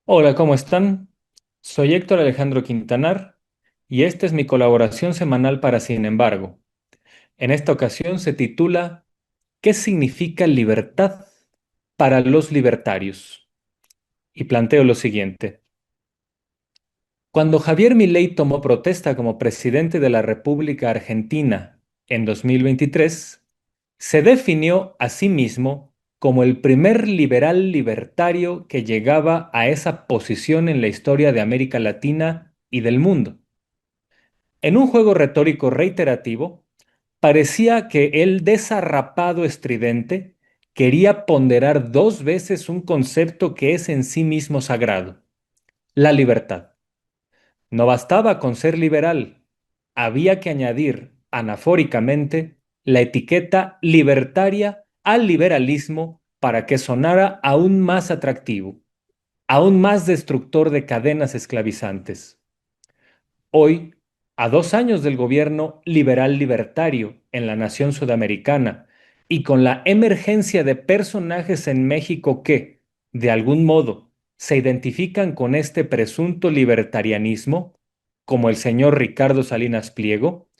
Hola, ¿cómo están? Soy Héctor Alejandro Quintanar y esta es mi colaboración semanal para Sin embargo. En esta ocasión se titula ¿Qué significa libertad para los libertarios? Y planteo lo siguiente. Cuando Javier Milei tomó protesta como presidente de la República Argentina en 2023, se definió a sí mismo como el primer liberal libertario que llegaba a esa posición en la historia de América Latina y del mundo. En un juego retórico reiterativo, parecía que el desarrapado estridente quería ponderar dos veces un concepto que es en sí mismo sagrado, la libertad. No bastaba con ser liberal, había que añadir anafóricamente la etiqueta libertaria al liberalismo para que sonara aún más atractivo, aún más destructor de cadenas esclavizantes. Hoy, a 2 años del gobierno liberal libertario en la nación sudamericana y con la emergencia de personajes en México que, de algún modo, se identifican con este presunto libertarianismo, como el señor Ricardo Salinas Pliego,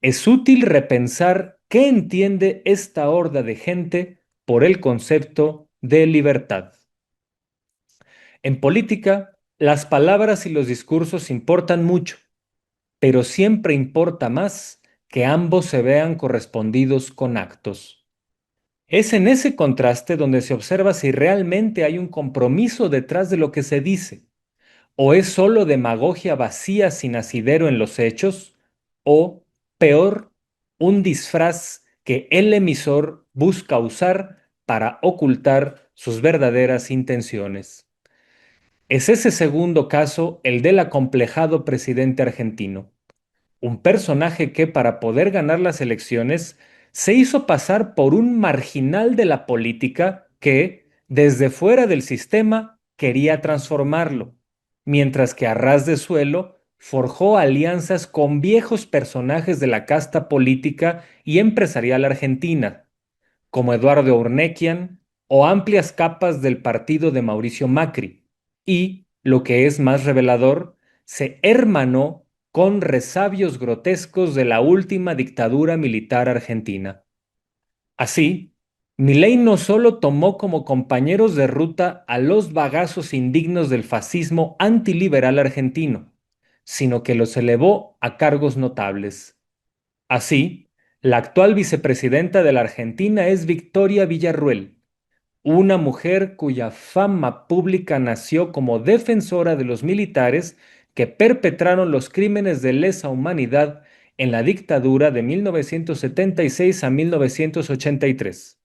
es útil repensar qué entiende esta horda de gente por el concepto de libertad. En política, las palabras y los discursos importan mucho, pero siempre importa más que ambos se vean correspondidos con actos. Es en ese contraste donde se observa si realmente hay un compromiso detrás de lo que se dice, o es solo demagogia vacía sin asidero en los hechos, o, peor, un disfraz que el emisor busca usar para ocultar sus verdaderas intenciones. Es ese segundo caso el del acomplejado presidente argentino, un personaje que para poder ganar las elecciones se hizo pasar por un marginal de la política que, desde fuera del sistema, quería transformarlo, mientras que a ras de suelo forjó alianzas con viejos personajes de la casta política y empresarial argentina, como Eduardo Urnequian o amplias capas del partido de Mauricio Macri, y, lo que es más revelador, se hermanó con resabios grotescos de la última dictadura militar argentina. Así, Milei no solo tomó como compañeros de ruta a los bagazos indignos del fascismo antiliberal argentino, sino que los elevó a cargos notables. Así, la actual vicepresidenta de la Argentina es Victoria Villarruel, una mujer cuya fama pública nació como defensora de los militares que perpetraron los crímenes de lesa humanidad en la dictadura de 1976 a 1983.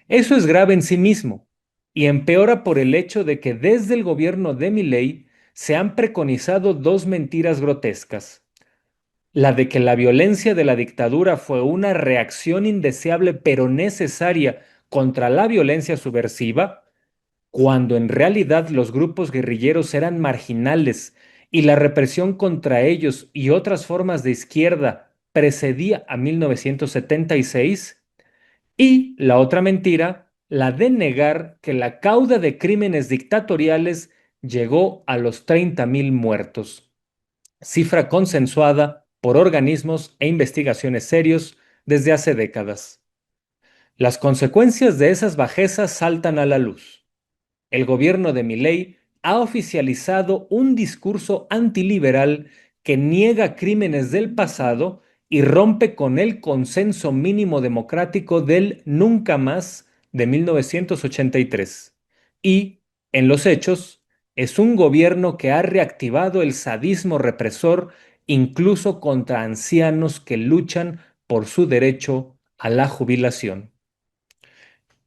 Eso es grave en sí mismo y empeora por el hecho de que desde el gobierno de Milei se han preconizado dos mentiras grotescas: la de que la violencia de la dictadura fue una reacción indeseable pero necesaria contra la violencia subversiva, cuando en realidad los grupos guerrilleros eran marginales y la represión contra ellos y otras formas de izquierda precedía a 1976, y la otra mentira, la de negar que la cauda de crímenes dictatoriales llegó a los 30.000 muertos, cifra consensuada por organismos e investigaciones serios desde hace décadas. Las consecuencias de esas bajezas saltan a la luz. El gobierno de Milei ha oficializado un discurso antiliberal que niega crímenes del pasado y rompe con el consenso mínimo democrático del nunca más de 1983. Y, en los hechos, es un gobierno que ha reactivado el sadismo represor incluso contra ancianos que luchan por su derecho a la jubilación.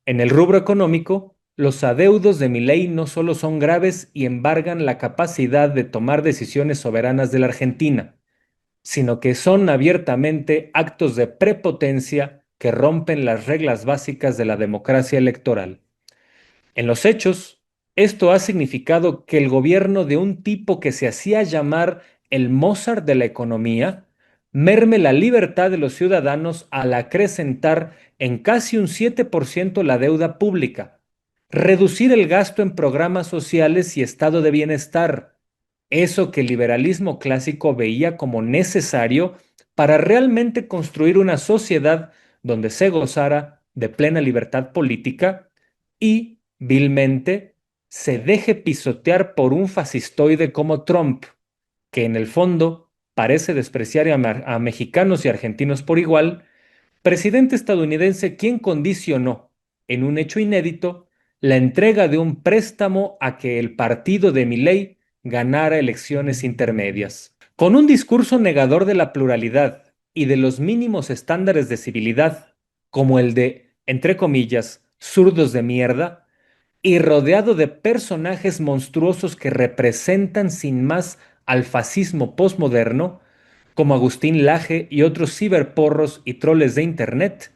En el rubro económico, los adeudos de Milei no solo son graves y embargan la capacidad de tomar decisiones soberanas de la Argentina, sino que son abiertamente actos de prepotencia que rompen las reglas básicas de la democracia electoral. En los hechos, esto ha significado que el gobierno de un tipo que se hacía llamar el Mozart de la economía merme la libertad de los ciudadanos al acrecentar en casi un 7% la deuda pública, reducir el gasto en programas sociales y estado de bienestar, eso que el liberalismo clásico veía como necesario para realmente construir una sociedad donde se gozara de plena libertad política y, vilmente, se deje pisotear por un fascistoide como Trump, que en el fondo parece despreciar a mexicanos y argentinos por igual, presidente estadounidense quien condicionó, en un hecho inédito, la entrega de un préstamo a que el partido de Milei ganara elecciones intermedias. Con un discurso negador de la pluralidad y de los mínimos estándares de civilidad, como el de, entre comillas, zurdos de mierda, y rodeado de personajes monstruosos que representan sin más al fascismo posmoderno, como Agustín Laje y otros ciberporros y troles de Internet,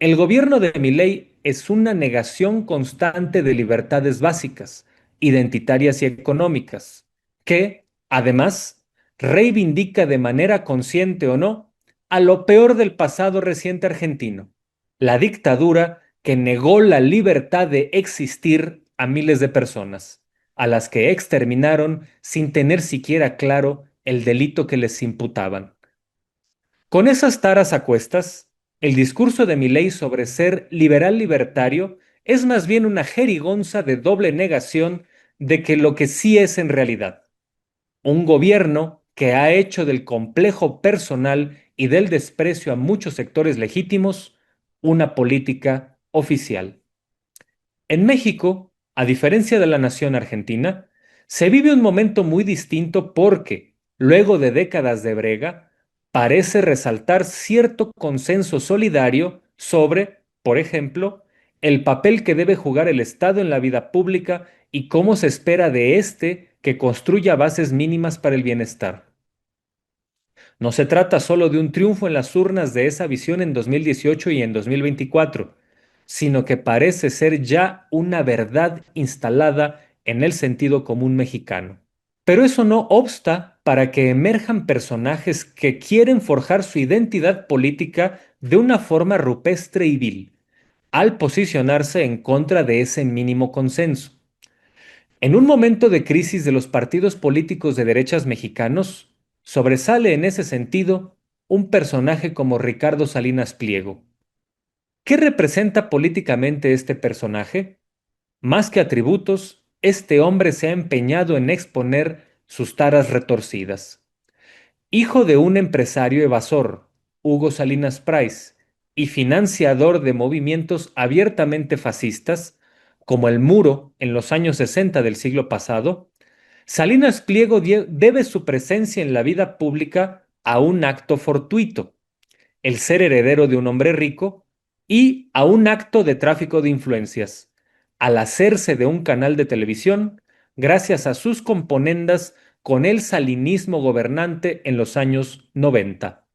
el gobierno de Milei es una negación constante de libertades básicas, identitarias y económicas, que, además, reivindica de manera consciente o no a lo peor del pasado reciente argentino, la dictadura que negó la libertad de existir a miles de personas, a las que exterminaron sin tener siquiera claro el delito que les imputaban. Con esas taras a cuestas, el discurso de Milei sobre ser liberal libertario es más bien una jerigonza de doble negación de que lo que sí es en realidad, un gobierno que ha hecho del complejo personal y del desprecio a muchos sectores legítimos una política oficial. En México, a diferencia de la nación argentina, se vive un momento muy distinto porque, luego de décadas de brega, parece resaltar cierto consenso solidario sobre, por ejemplo, el papel que debe jugar el Estado en la vida pública y cómo se espera de éste que construya bases mínimas para el bienestar. No se trata solo de un triunfo en las urnas de esa visión en 2018 y en 2024, sino que parece ser ya una verdad instalada en el sentido común mexicano. Pero eso no obsta para que emerjan personajes que quieren forjar su identidad política de una forma rupestre y vil, al posicionarse en contra de ese mínimo consenso. En un momento de crisis de los partidos políticos de derechas mexicanos, sobresale en ese sentido un personaje como Ricardo Salinas Pliego. ¿Qué representa políticamente este personaje? Más que atributos, este hombre se ha empeñado en exponer sus taras retorcidas. Hijo de un empresario evasor, Hugo Salinas Price, y financiador de movimientos abiertamente fascistas, como el Muro en los años 60 del siglo pasado, Salinas Pliego debe su presencia en la vida pública a un acto fortuito, el ser heredero de un hombre rico, y a un acto de tráfico de influencias, al hacerse de un canal de televisión gracias a sus componendas con el salinismo gobernante en los años 90.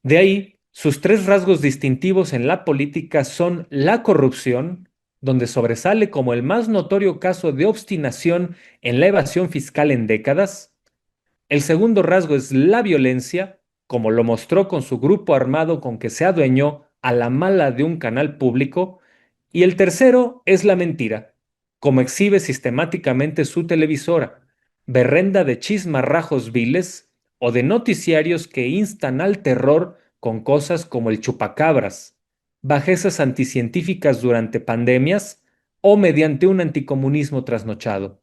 De ahí, sus tres rasgos distintivos en la política son la corrupción, donde sobresale como el más notorio caso de obstinación en la evasión fiscal en décadas. El segundo rasgo es la violencia, como lo mostró con su grupo armado con que se adueñó a la mala de un canal público. Y el tercero es la mentira, como exhibe sistemáticamente su televisora, berrenda de chismarrajos viles o de noticiarios que instan al terror con cosas como el chupacabras, bajezas anticientíficas durante pandemias o mediante un anticomunismo trasnochado.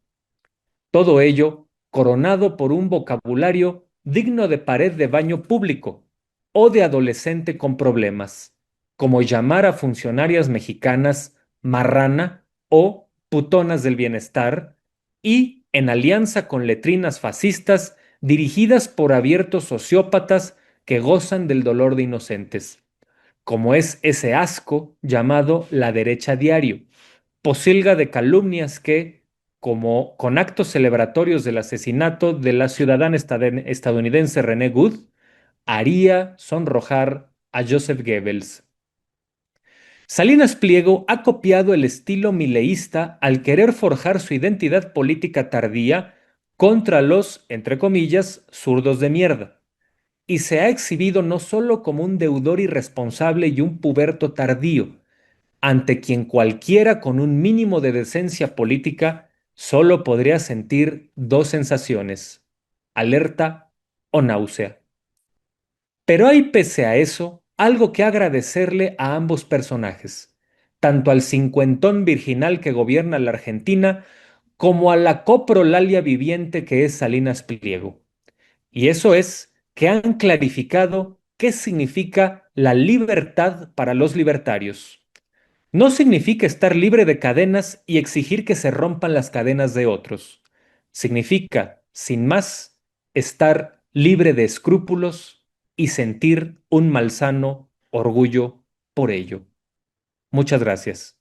Todo ello coronado por un vocabulario digno de pared de baño público o de adolescente con problemas, como llamar a funcionarias mexicanas marrana o putonas del bienestar, y en alianza con letrinas fascistas dirigidas por abiertos sociópatas que gozan del dolor de inocentes, como es ese asco llamado la derecha diario, posilga de calumnias que, como con actos celebratorios del asesinato de la ciudadana estadounidense René Good, haría sonrojar a Joseph Goebbels. Salinas Pliego ha copiado el estilo mileísta al querer forjar su identidad política tardía contra los, entre comillas, zurdos de mierda, y se ha exhibido no solo como un deudor irresponsable y un puberto tardío, ante quien cualquiera con un mínimo de decencia política solo podría sentir dos sensaciones, alerta o náusea. Pero hay pese a eso algo que agradecerle a ambos personajes, tanto al cincuentón virginal que gobierna la Argentina como a la coprolalia viviente que es Salinas Pliego. Y eso es que han clarificado qué significa la libertad para los libertarios. No significa estar libre de cadenas y exigir que se rompan las cadenas de otros. Significa, sin más, estar libre de escrúpulos y sentir un malsano orgullo por ello. Muchas gracias.